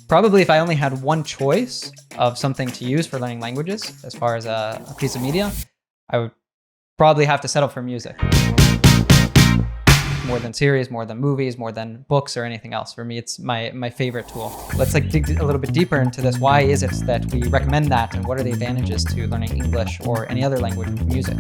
Probably if I only had one choice of something to use for learning languages, as far as a piece of media, I would probably have to settle for music. More than series, more than movies, more than books or anything else. For me, it's my favorite tool. Let's dig a little bit deeper into this. Why is it that we recommend that, and what are the advantages to learning English or any other language with music?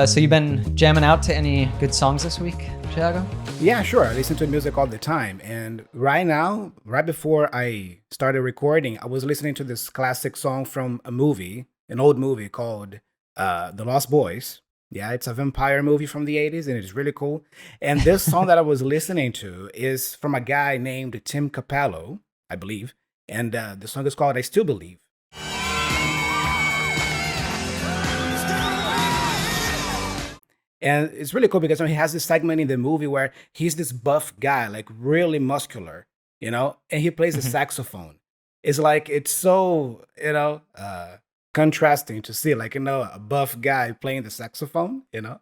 So you've been jamming out to any good songs this week, Thiago? Yeah, sure. I listen to music all the time. And right now, right before I started recording, I was listening to this classic song from a movie, an old movie called The Lost Boys. Yeah, it's a vampire movie from the 80s, and it's really cool. And this song that I was listening to is from a guy named 𝗥𝗲𝗹𝗟𝗶𝗀𝗟𝗶, I believe. And the song is called I Still Believe. And it's really cool because he has this segment in the movie where he's this buff guy, like really muscular, and he plays the saxophone. It's like, it's so, contrasting to see, like, a buff guy playing the saxophone. Yeah,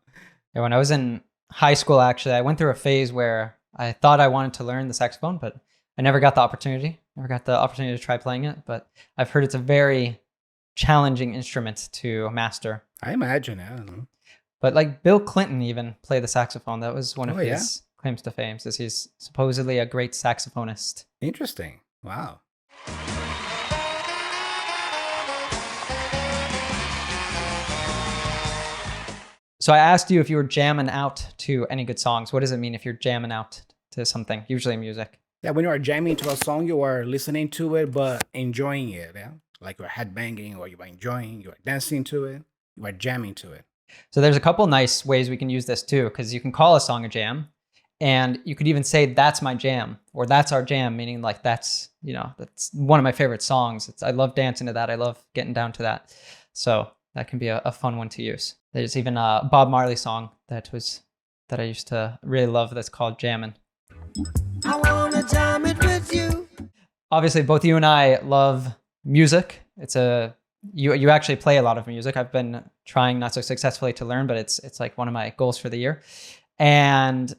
when I was in high school, actually, I went through a phase where I thought I wanted to learn the saxophone, but I never got the opportunity. To try playing it. But I've heard it's a very challenging instrument to master. I imagine, I don't know. But like Bill Clinton even played the saxophone. That was one of his claims to fame, says he's supposedly a great saxophonist. Interesting. Wow. So I asked you if you were jamming out to any good songs. What does it mean if you're jamming out to something, usually music? Yeah, when you are jamming to a song, you are listening to it, but enjoying it. Yeah? Like you're headbanging, or you are enjoying, you are dancing to it, you are jamming to it. So there's a couple nice ways we can use this too, because you can call a song a jam, and you could even say that's my jam, or that's our jam, meaning like that's one of my favorite songs. I love dancing to that. I love getting down to that. So that can be a fun one to use. There's even a Bob Marley song that I used to really love that's called Jammin'. I wanna jam it with you. Obviously, both you and I love music. You actually play a lot of music. I've been trying not so successfully to learn, but it's like one of my goals for the year. And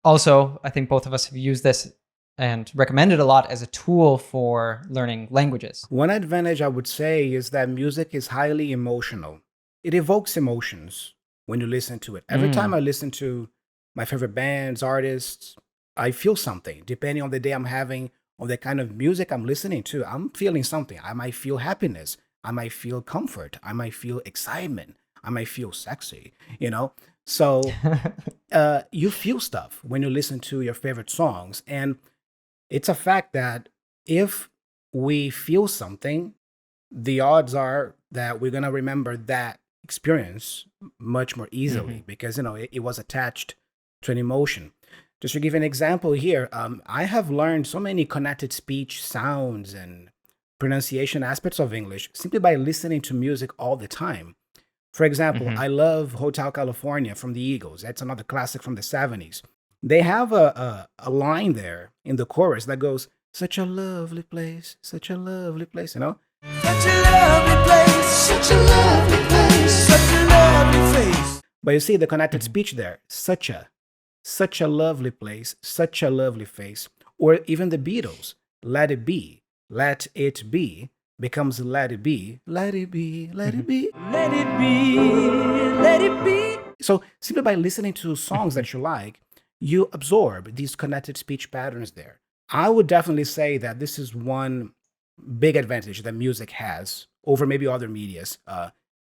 also, I think both of us have used this and recommended a lot as a tool for learning languages. One advantage I would say is that music is highly emotional. It evokes emotions when you listen to it. Every time I listen to my favorite bands, artists, I feel something. Depending on the day I'm having, on the kind of music I'm listening to, I'm feeling something. I might feel happiness. I might feel comfort. I might feel excitement. I might feel sexy, So you feel stuff when you listen to your favorite songs. And it's a fact that if we feel something, the odds are that we're going to remember that experience much more easily because, it was attached to an emotion. Just to give an example here, I have learned so many connected speech sounds and pronunciation aspects of English simply by listening to music all the time. For example, I love Hotel California from the Eagles. That's another classic from the 70s. They have a line there in the chorus that goes, such a lovely place, such a lovely place, Such a lovely place, such a lovely place, such a lovely place. But you see the connected speech there, such a lovely place, such a lovely face. Or even the Beatles, let it be, let it be, becomes let it be, let it be, let it be, let it be, let it be. So simply by listening to songs that you like, you absorb these connected speech patterns there. I would definitely say that this is one big advantage that music has over maybe other medias,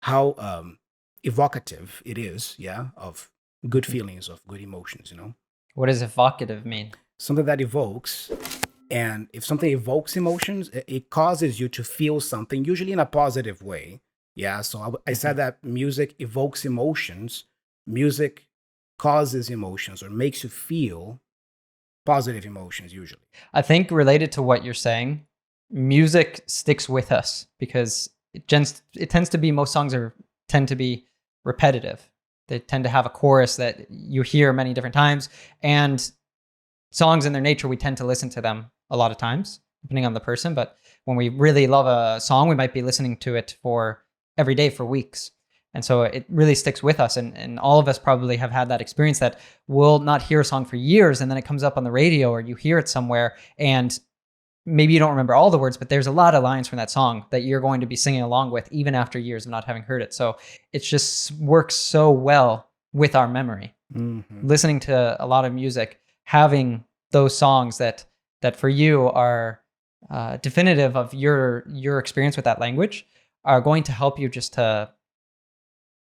how evocative it is, of good feelings, of good emotions, What does evocative mean? Something that evokes. And if something evokes emotions, it causes you to feel something, usually in a positive way. Yeah, so I said that music evokes emotions. Music causes emotions or makes you feel positive emotions, usually. I think related to what you're saying, music sticks with us because it tends to be, most songs tend to be repetitive. They tend to have a chorus that you hear many different times, and songs in their nature, we tend to listen to them a lot of times, depending on the person. But when we really love a song, we might be listening to it for every day for weeks. And so it really sticks with us. And all of us probably have had that experience that we'll not hear a song for years, and then it comes up on the radio or you hear it somewhere, and maybe you don't remember all the words, but there's a lot of lines from that song that you're going to be singing along with even after years of not having heard it. So it just works so well with our memory. Listening to a lot of music, having those songs that for you are definitive of your experience with that language are going to help you just to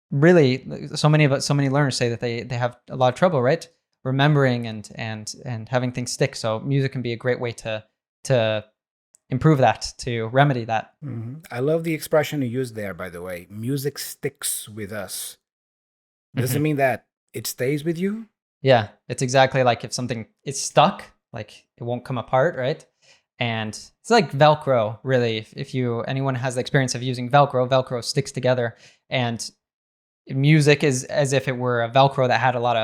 really, so many learners say that they have a lot of trouble, right? Remembering and having things stick. So music can be a great way to improve that, to remedy that. I love the expression you used there, by the way. Music sticks with us. Does it mean that it stays with you? Yeah, it's exactly like if something is stuck, like it won't come apart, right? And it's like Velcro, really. If anyone has the experience of using Velcro sticks together, and music is as if it were a Velcro that had a lot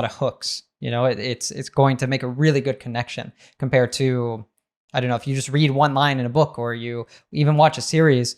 of hooks. You know, it's going to make a really good connection compared to, I don't know, if you just read one line in a book or you even watch a series.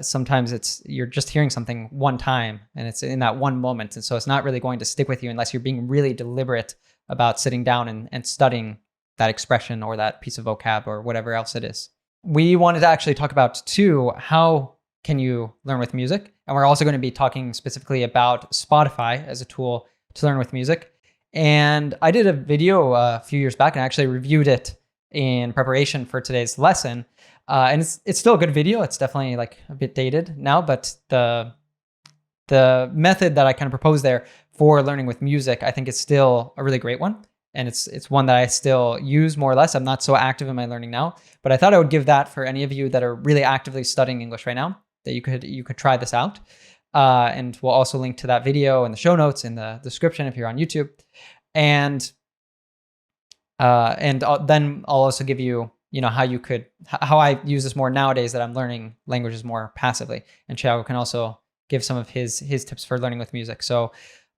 Sometimes you're just hearing something one time and it's in that one moment. And so it's not really going to stick with you unless you're being really deliberate about sitting down and studying that expression or that piece of vocab or whatever else it is. We wanted to actually talk about too, how can you learn with music? And we're also going to be talking specifically about Spotify as a tool to learn with music. And I did a video a few years back and I actually reviewed it in preparation for today's lesson. And it's still a good video. It's definitely like a bit dated now, but the method that I kind of proposed there for learning with music, I think is still a really great one. And it's one that I still use more or less. I'm not so active in my learning now, but I thought I would give that for any of you that are really actively studying English right now, that you could try this out. And we'll also link to that video in the show notes in the description if you're on YouTube. And then I'll also give you, how I use this more nowadays that I'm learning languages more passively. And Thiago can also give some of his tips for learning with music. So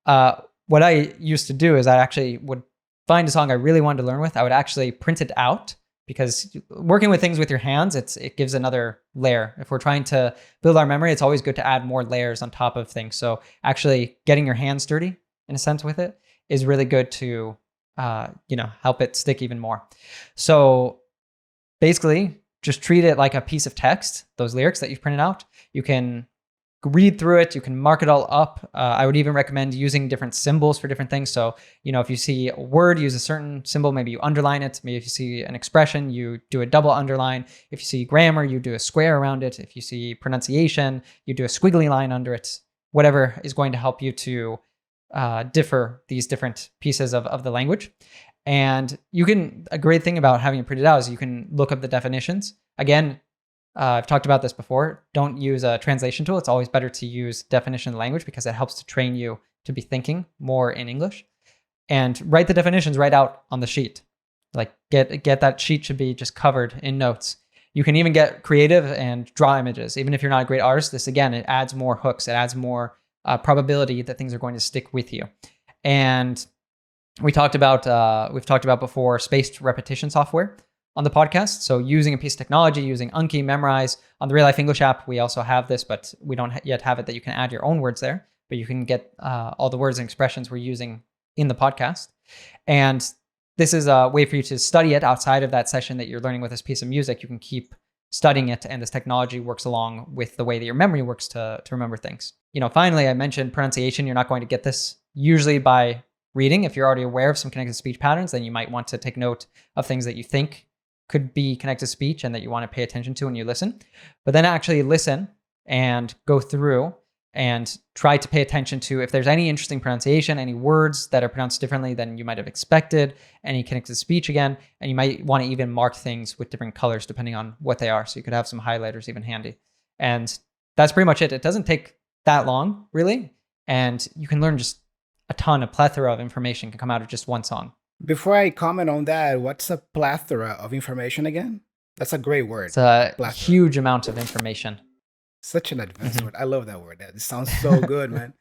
what I used to do is I actually would find a song I really wanted to learn with. I would actually print it out, because working with things with your hands, it gives another layer. If we're trying to build our memory, it's always good to add more layers on top of things. So actually getting your hands dirty in a sense with it is really good to help it stick even more. So basically, just treat it like a piece of text, those lyrics that you've printed out. You can read through it. You can mark it all up. I would even recommend using different symbols for different things. So, if you see a word, use a certain symbol, maybe you underline it. Maybe if you see an expression, you do a double underline. If you see grammar, you do a square around it. If you see pronunciation, you do a squiggly line under it. Whatever is going to help you to differ these different pieces of the language. And a great thing about having it printed out is you can look up the definitions. Again, I've talked about this before. Don't use a translation tool. It's always better to use definition of the language because it helps to train you to be thinking more in English. And write the definitions right out on the sheet. Like get that sheet should be just covered in notes. You can even get creative and draw images. Even if you're not a great artist, this again, it adds more hooks. It adds more probability that things are going to stick with you. And we've talked about before spaced repetition software on the podcast. So using a piece of technology, using Anki, Memrise. On the RealLife English app, we also have this, but we don't yet have it that you can add your own words there, but you can get all the words and expressions we're using in the podcast. And this is a way for you to study it outside of that session that you're learning with this piece of music. You can keep studying it, and this technology works along with the way that your memory works to remember things. Finally, I mentioned pronunciation. You're not going to get this usually by reading. If you're already aware of some connected speech patterns, then you might want to take note of things that you think could be connected speech and that you want to pay attention to when you listen. But then actually listen and go through and try to pay attention to if there's any interesting pronunciation, any words that are pronounced differently than you might have expected, any connected speech again, and you might want to even mark things with different colors depending on what they are. So you could have some highlighters even handy. And that's pretty much it. It doesn't take that long, really. And you can learn just a plethora of information can come out of just one song. Before I comment on that, what's a plethora of information again? That's a great word. It's a plethora. Huge amount of information. Such an advanced word. I love that word. It sounds so good, man.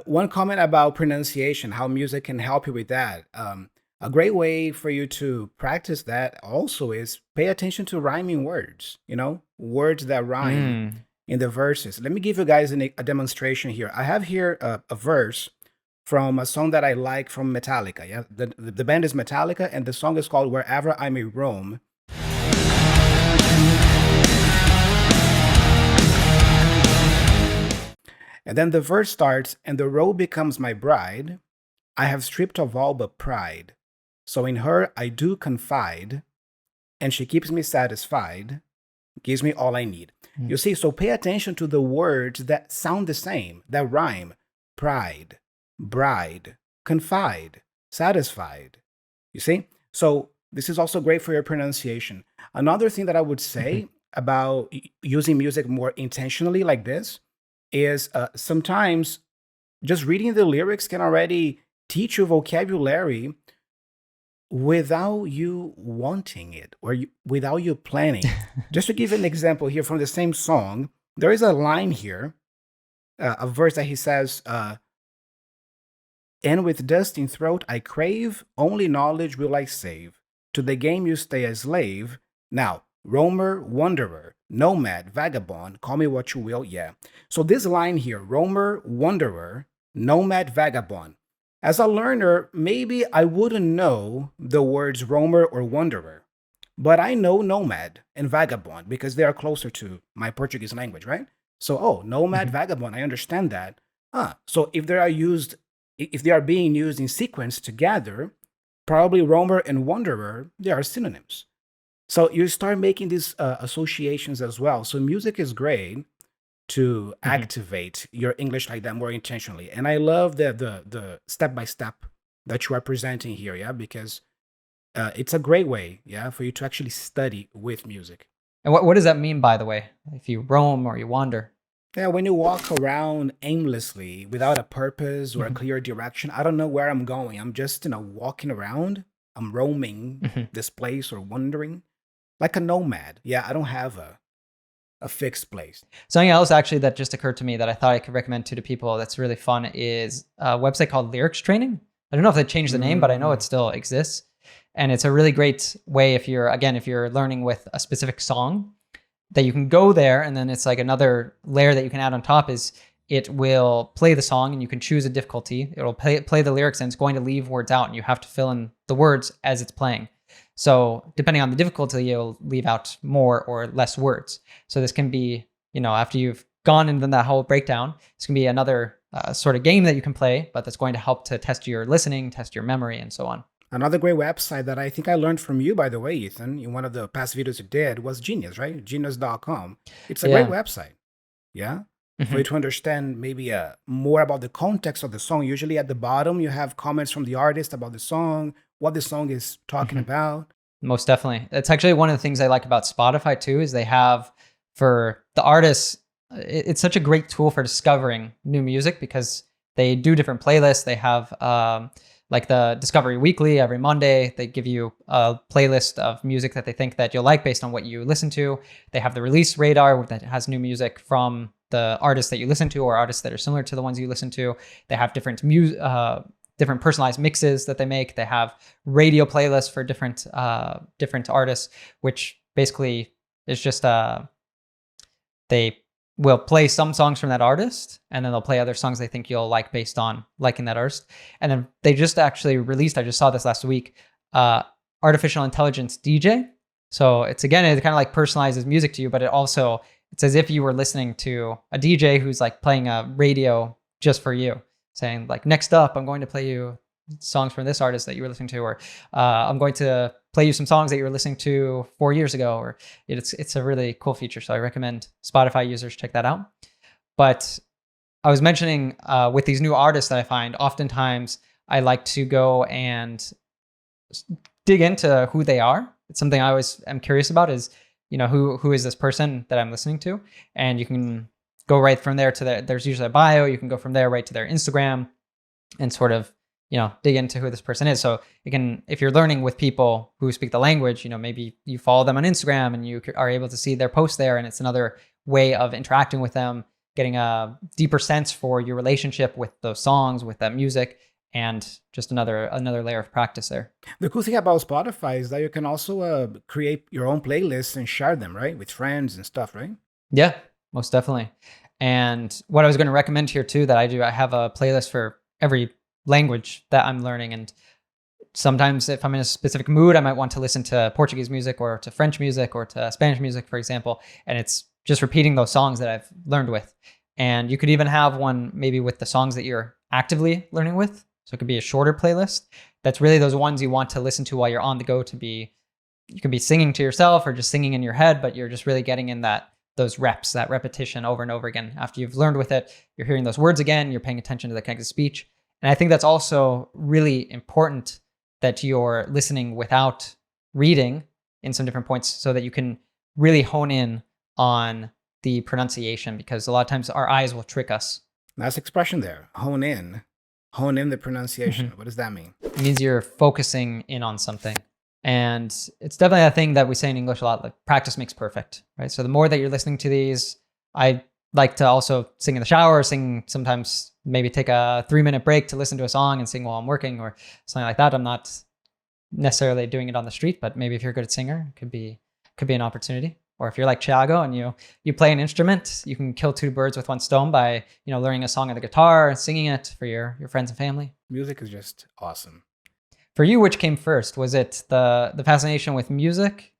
One comment about pronunciation, how music can help you with that. A great way for you to practice that also is pay attention to rhyming words, words that rhyme. in the verses. Let me give you guys a demonstration here. I have here a verse from a song that I like from Metallica. Yeah, the band is Metallica, and the song is called Wherever I May Roam. And then the verse starts, and the road becomes my bride. I have stripped of all but pride. So in her I do confide, and she keeps me satisfied, gives me all I need. You see, so pay attention to the words that sound the same, that rhyme. Pride, bride, confide, satisfied. You see? So this is also great for your pronunciation. Another thing that I would say about using music more intentionally like this is sometimes just reading the lyrics can already teach you vocabulary without you wanting it or without you planning. Just to give an example here from the same song, there is a line here, a verse that he says, and with dust in throat I crave, only knowledge will I save. To the game you stay a slave. Now, roamer, wanderer, nomad, vagabond, call me what you will, yeah. So this line here, roamer, wanderer, nomad, vagabond. As a learner, maybe I wouldn't know the words roamer or wanderer, but I know nomad and vagabond because they are closer to my Portuguese language, right? So, nomad, vagabond, I understand that. So if they are being used in sequence together, probably roamer and wanderer, they are synonyms. So you start making these associations as well. So music is great to activate your English like that more intentionally. And I love the step-by-step that you are presenting here, yeah, because it's a great way, yeah, for you to actually study with music. And what does that mean, by the way, if you roam or you wander? Yeah, when you walk around aimlessly without a purpose or a clear direction, I don't know where I'm going. I'm just, walking around. I'm roaming this place or wandering like a nomad. Yeah, I don't have a fixed place. Something else actually that just occurred to me that I thought I could recommend to people that's really fun is a website called Lyrics Training. I don't know if they changed the name, but I know it still exists. And it's a really great way if you're learning with a specific song that you can go there, and then it's like another layer that you can add on top is it will play the song and you can choose a difficulty. It'll play the lyrics and it's going to leave words out and you have to fill in the words as it's playing. So depending on the difficulty, you'll leave out more or less words. So this can be, after you've gone into that whole breakdown, this can be another sort of game that you can play, but that's going to help to test your listening, test your memory, and so on. Another great website that I think I learned from you, by the way, Ethan, in one of the past videos you did was Genius, right? Genius.com. It's a great website. Yeah. For you to understand maybe more about the context of the song. Usually at the bottom, you have comments from the artist about the song, what the song is talking about. Most definitely. It's actually one of the things I like about Spotify too, is they have for the artists, it's such a great tool for discovering new music because they do different playlists. They have like the Discovery Weekly every Monday. They give you a playlist of music that they think that you'll like based on what you listen to. They have the Release Radar that has new music from the artists that you listen to or artists that are similar to the ones you listen to. They have different different personalized mixes that they make. They have radio playlists for different artists, which basically is just they will play some songs from that artist, and then they'll play other songs they think you'll like based on liking that artist. And then they just actually released, I just saw this last week, artificial intelligence DJ. So it kind of like personalizes music to you, but it's as if you were listening to a DJ who's like playing a radio just for you, saying like, next up, I'm going to play you songs from this artist that you were listening to, or I'm going to play you some songs that you were listening to 4 years ago, or it's a really cool feature. So I recommend Spotify users check that out. But I was mentioning with these new artists that I find, oftentimes I like to go and dig into who they are. It's something I always am curious about is, who is this person that I'm listening to? And you can go right from there to there's usually a bio. You can go from there right to their Instagram and sort of, dig into who this person is. So if you're learning with people who speak the language, maybe you follow them on Instagram and you are able to see their posts there. And it's another way of interacting with them, getting a deeper sense for your relationship with those songs, with that music, and just another layer of practice there. The cool thing about Spotify is that you can also create your own playlists and share them, right? With friends and stuff, right? Yeah. Most definitely. And what I was going to recommend here too that I do, I have a playlist for every language that I'm learning. And sometimes if I'm in a specific mood, I might want to listen to Portuguese music or to French music or to Spanish music, for example. And it's just repeating those songs that I've learned with. And you could even have one maybe with the songs that you're actively learning with. So it could be a shorter playlist. That's really those ones you want to listen to while you're on the go you could be singing to yourself or just singing in your head, but you're just really getting in those reps, that repetition over and over again. After you've learned with it, you're hearing those words again, you're paying attention to the connected speech. And I think that's also really important that you're listening without reading in some different points so that you can really hone in on the pronunciation, because a lot of times our eyes will trick us. Nice expression there. Hone in the pronunciation. What does that mean? It means you're focusing in on something. And it's definitely a thing that we say in English a lot, like practice makes perfect, right? So the more that you're listening to these, I like to also sing in the shower, sing sometimes, maybe take a 3-minute break to listen to a song and sing while I'm working or something like that. I'm not necessarily doing it on the street, but maybe if you're a good singer, it could be an opportunity. Or if you're like Thiago and you play an instrument, you can kill 2 birds with 1 stone by, learning a song on the guitar and singing it for your friends and family. Music is just awesome. For you, which came first? Was it the fascination with music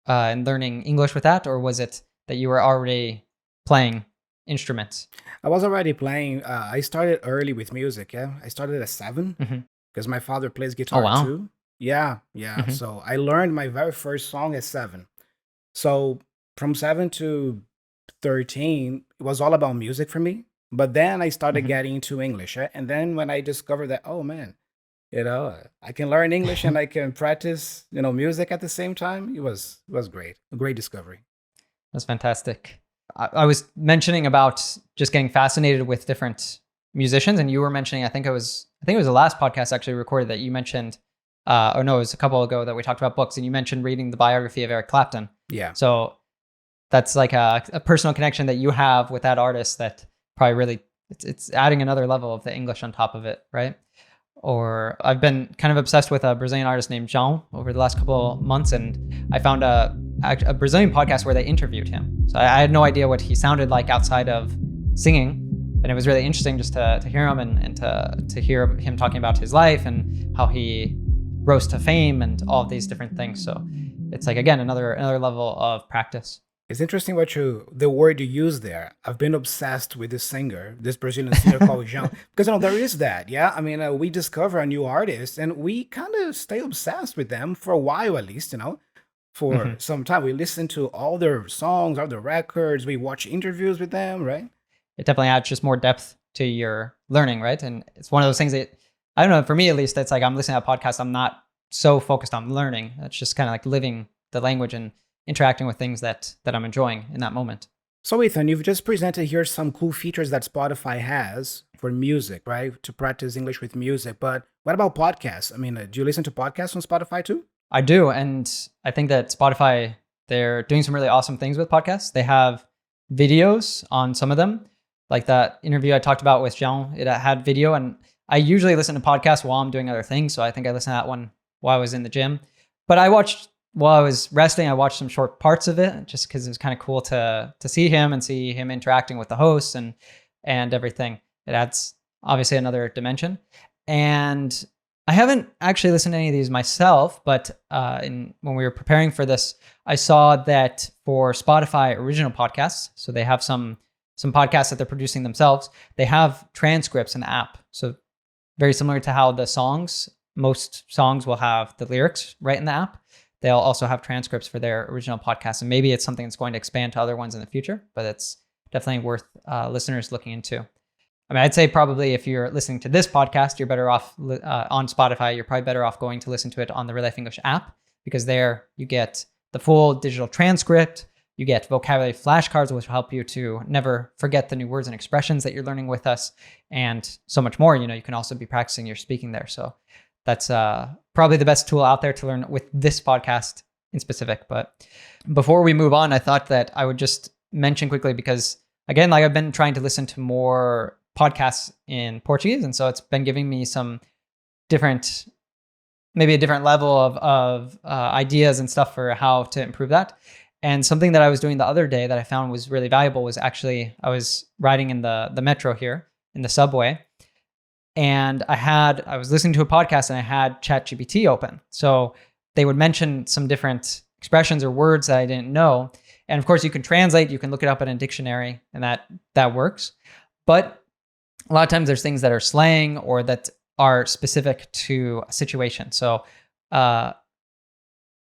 and learning English with that, or was it that you were already playing instruments? I was already playing. I started early with music. Yeah, I started at 7 because my father plays guitar too. Yeah. So I learned my very first song at 7. So from 7 to 13, it was all about music for me. But then I started getting into English, and then when I discovered that, oh man, I can learn English and I can practice, music at the same time. It was great. A great discovery. That's fantastic. I was mentioning about just getting fascinated with different musicians, and you were mentioning, I think it was the last podcast actually recorded that you mentioned, or no, it was a couple ago that we talked about books, and you mentioned reading the biography of Eric Clapton. Yeah. So that's like a personal connection that you have with that artist that probably really, it's adding another level of the English on top of it, right? Or I've been kind of obsessed with a Brazilian artist named 𝗥𝗲𝗹𝗟𝗶𝗀𝗟 over the last couple of months, and I found a Brazilian podcast where they interviewed him. So I had no idea what he sounded like outside of singing, and it was really interesting just to hear him and to hear him talking about his life and how he rose to fame and all of these different things. So it's like, again, another level of practice. It's interesting the word you use there. I've been obsessed with this Brazilian singer called 𝗥𝗲𝗹𝗟𝗏, because there is that. Yeah, I mean, we discover a new artist and we kind of stay obsessed with them for a while, at least, for some time. We listen to all their songs, all their records. We watch interviews with them, right? It definitely adds just more depth to your learning, right? And it's one of those things that, I don't know, for me at least, it's like I'm listening to a podcast, I'm not so focused on learning. It's just kind of like living the language and interacting with things that I'm enjoying in that moment. So Ethan, you've just presented here some cool features that Spotify has for music, right? To practice English with music. But what about podcasts? I mean, do you listen to podcasts on Spotify too? I do. And I think that Spotify, they're doing some really awesome things with podcasts. They have videos on some of them. Like that interview I talked about with 𝗥𝗲𝗹𝗟𝗏, it had video. And I usually listen to podcasts while I'm doing other things. So I think I listened to that one while I was in the gym. But while I was resting, I watched some short parts of it just because it was kind of cool to see him and see him interacting with the hosts and everything. It adds obviously another dimension. And I haven't actually listened to any of these myself, but when we were preparing for this, I saw that for Spotify original podcasts, so they have some podcasts that they're producing themselves, they have transcripts in the app. So very similar to how most songs will have the lyrics right in the app. They'll also have transcripts for their original podcasts, and maybe it's something that's going to expand to other ones in the future, but it's definitely worth listeners looking into. I mean, I'd say probably if you're listening to this podcast, you're better off on Spotify. You're probably better off going to listen to it on the RealLife English app, because there you get the full digital transcript. You get vocabulary flashcards, which will help you to never forget the new words and expressions that you're learning with us, and so much more. You can also be practicing your speaking there. So that's probably the best tool out there to learn with this podcast in specific. But before we move on, I thought that I would just mention quickly, because again, like I've been trying to listen to more podcasts in Portuguese. And so it's been giving me some maybe a different level of ideas and stuff for how to improve that. And something that I was doing the other day that I found was really valuable was actually, I was riding in the metro here, in the subway, and I was listening to a podcast and I had ChatGPT open. So they would mention some different expressions or words that I didn't know. And of course you can translate, you can look it up in a dictionary, and that works. But a lot of times there's things that are slang or that are specific to a situation. So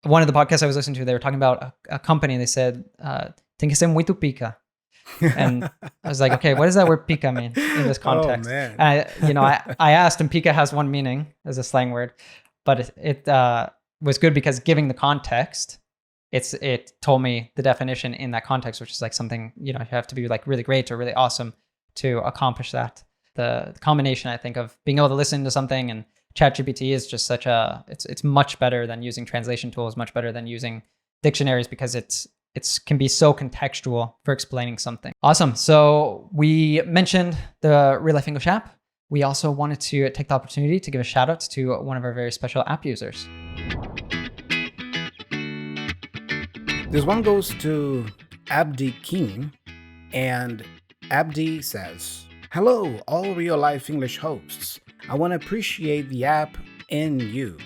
one of the podcasts I was listening to, they were talking about a company. They said, tem que ser muito pica. And I was like, okay, what does that word pica mean in this context? Oh, man. And I asked, and pica has one meaning as a slang word, but it was good because giving the context, it told me the definition in that context, which is like something, you have to be like really great or really awesome to accomplish that. The combination, I think, of being able to listen to something and ChatGPT is just it's much better than using translation tools, much better than using dictionaries, because it can be so contextual for explaining something. Awesome. So we mentioned the Real Life English app. We also wanted to take the opportunity to give a shout out to one of our very special app users. This one goes to Abdi King, and Abdi says, "Hello, all Real Life English hosts. I want to appreciate the app and you.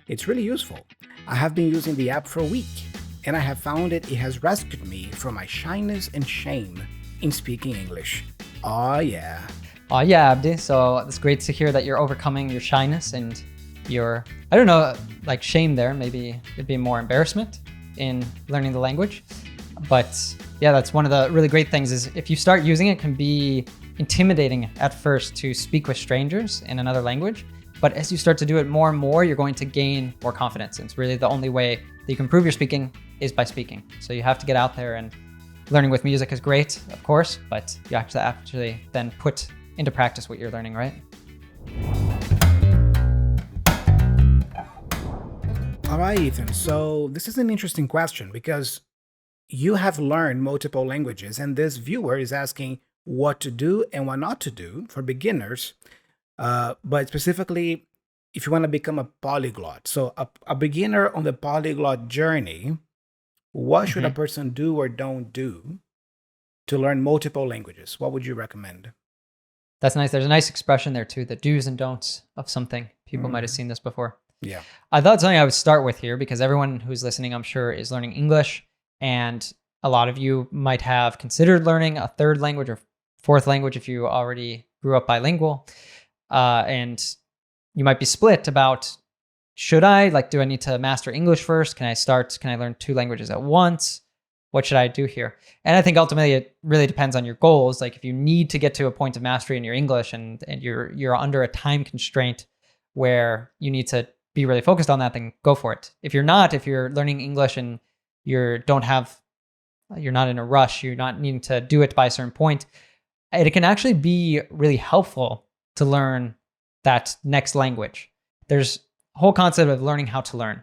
It's really useful. I have been using the app for a week, and I have found it has rescued me from my shyness and shame in speaking English. Oh yeah." Oh yeah, Abdi. So it's great to hear that you're overcoming your shyness and your, I don't know, like shame there. Maybe it'd be more embarrassment in learning the language. But yeah, that's one of the really great things is if you start using it, it can be intimidating at first to speak with strangers in another language. But as you start to do it more and more, you're going to gain more confidence. It's really the only way that you can improve your speaking is by speaking. So you have to get out there, and learning with music is great, of course, but you actually then put into practice what you're learning, right? All right, Ethan. So this is an interesting question because you have learned multiple languages, and this viewer is asking what to do and what not to do for beginners. But specifically, if you want to become a polyglot. So a beginner on the polyglot journey, what should a person do or don't do to learn multiple languages? What would you recommend? That's nice. There's a nice expression there too, the do's and don'ts of something. People might have seen this before. Yeah. I thought something I would start with here, because everyone who's listening, I'm sure, is learning English. And a lot of you might have considered learning a third language or fourth language if you already grew up bilingual. And you might be split about, do I need to master English first? Can I learn two languages at once? What should I do here? And I think ultimately it really depends on your goals. Like if you need to get to a point of mastery in your English and you're under a time constraint where you need to be really focused on that, then go for it. If you're learning English and you're not in a rush, you're not needing to do it by a certain point, it can actually be really helpful to learn that next language. There's a whole concept of learning how to learn.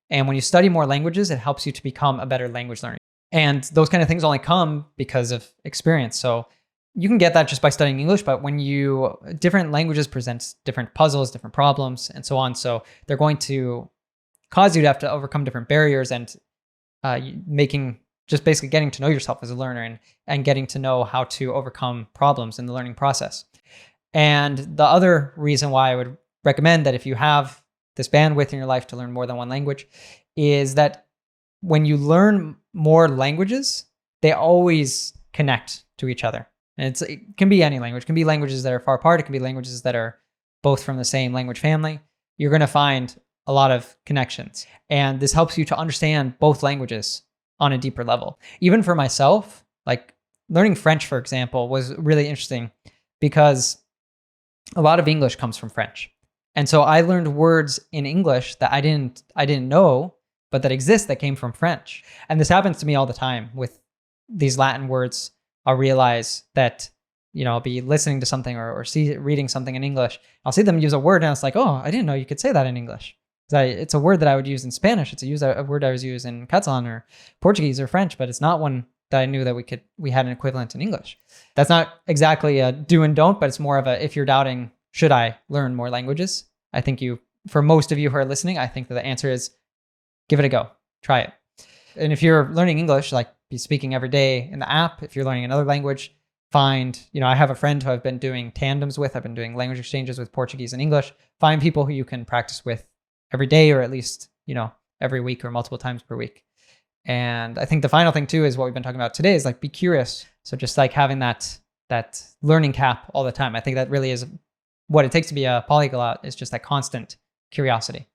And when you study more languages, it helps you to become a better language learner. And those kind of things only come because of experience. So you can get that just by studying English, but different languages present different puzzles, different problems, and so on. So they're going to cause you to have to overcome different barriers, and just basically getting to know yourself as a learner and getting to know how to overcome problems in the learning process. And the other reason why I would recommend that if you have this bandwidth in your life to learn more than one language is that when you learn more languages, they always connect to each other. And it can be any language. It can be languages that are far apart. It can be languages that are both from the same language family. You're going to find a lot of connections. And this helps you to understand both languages on a deeper level. Even for myself, like learning French, for example, was really interesting because a lot of English comes from French. And so I learned words in English that I didn't know, but that exist that came from French. And this happens to me all the time with these Latin words. I'll realize that, I'll be listening to something or reading something in English. I'll see them use a word and it's like, oh, I didn't know you could say that in English. It's a word that I would use in Spanish. It's a word I was using in Catalan or Portuguese or French, but it's not one that I knew that we had an equivalent in English. That's not exactly a do and don't, but it's more of if you're doubting, should I learn more languages? I think for most of you who are listening, I think that the answer is give it a go. Try it. And if you're learning English, like be speaking every day in the app. If you're learning another language, find, I have a friend who I've been doing tandems with. I've been doing language exchanges with Portuguese and English. Find people who you can practice with every day, or at least, every week or multiple times per week. And I think the final thing too is what we've been talking about today is like, be curious. So just like having that learning cap all the time. I think that really is what it takes to be a polyglot, is just that constant curiosity.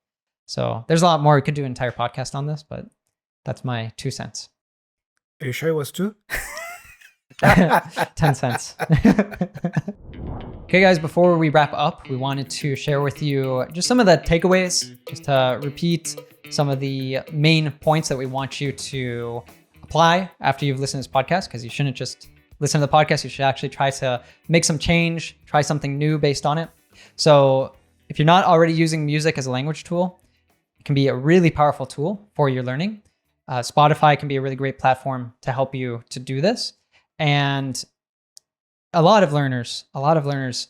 So there's a lot more. We could do an entire podcast on this, but that's my 2 cents. Are you sure it was 2? 10 cents. Okay, guys, before we wrap up, we wanted to share with you just some of the takeaways, just to repeat some of the main points that we want you to apply after you've listened to this podcast, because you shouldn't just listen to the podcast. You should actually try to make some change, try something new based on it. So if you're not already using music as a language tool, it can be a really powerful tool for your learning. Spotify can be a really great platform to help you to do this. And a lot of learners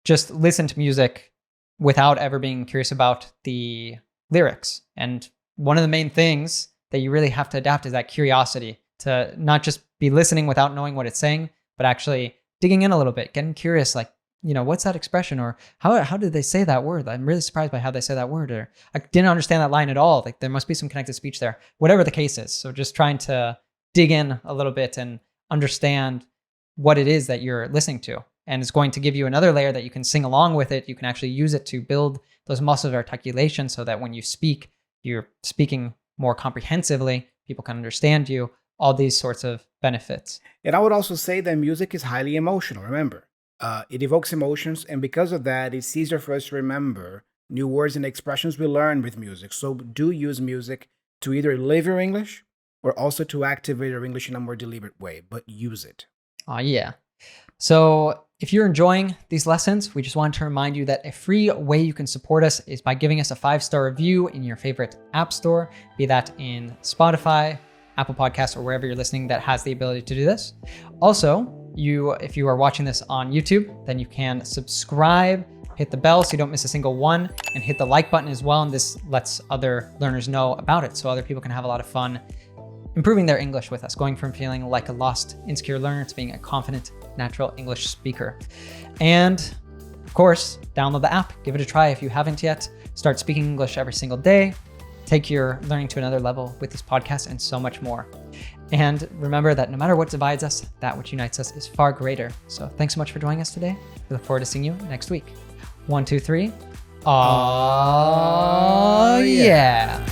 just listen to music without ever being curious about the lyrics. And one of the main things that you really have to adapt is that curiosity, to not just be listening without knowing what it's saying, but actually digging in a little bit, getting curious, like, what's that expression, or how did they say that word? I'm really surprised by how they say that word, or I didn't understand that line at all. Like, there must be some connected speech there, whatever the case is. So just trying to dig in a little bit and understand what it is that you're listening to. And it's going to give you another layer that you can sing along with it. You can actually use it to build those muscles of articulation, so that when you speak, you're speaking more comprehensively, people can understand you, all these sorts of benefits. And I would also say that music is highly emotional, remember. It evokes emotions, and because of that, it's easier for us to remember new words and expressions we learn with music. So do use music to either live your English or also to activate your English in a more deliberate way, but use it. Yeah. So if you're enjoying these lessons, we just want to remind you that a free way you can support us is by giving us a 5-star review in your favorite app store, be that in Spotify, Apple Podcasts, or wherever you're listening that has the ability to do this. Also, if you are watching this on YouTube, then you can subscribe, hit the bell so you don't miss a single one, and hit the like button as well. And this lets other learners know about it, so other people can have a lot of fun improving their English with us, going from feeling like a lost, insecure learner to being a confident, natural English speaker. And of course, download the app, give it a try if you haven't yet. Start speaking English every single day. Take your learning to another level with these podcasts and so much more. And remember that no matter what divides us, that which unites us is far greater. So thanks so much for joining us today. We look forward to seeing you next week. 1, 2, 3. Oh yeah.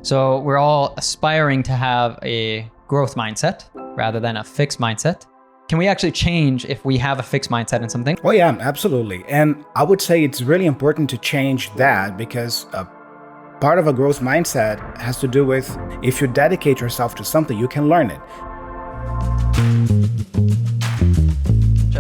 So we're all aspiring to have a growth mindset rather than a fixed mindset. Can we actually change if we have a fixed mindset in something? Oh yeah, absolutely. And I would say it's really important to change that, because part of a growth mindset has to do with, if you dedicate yourself to something, you can learn it.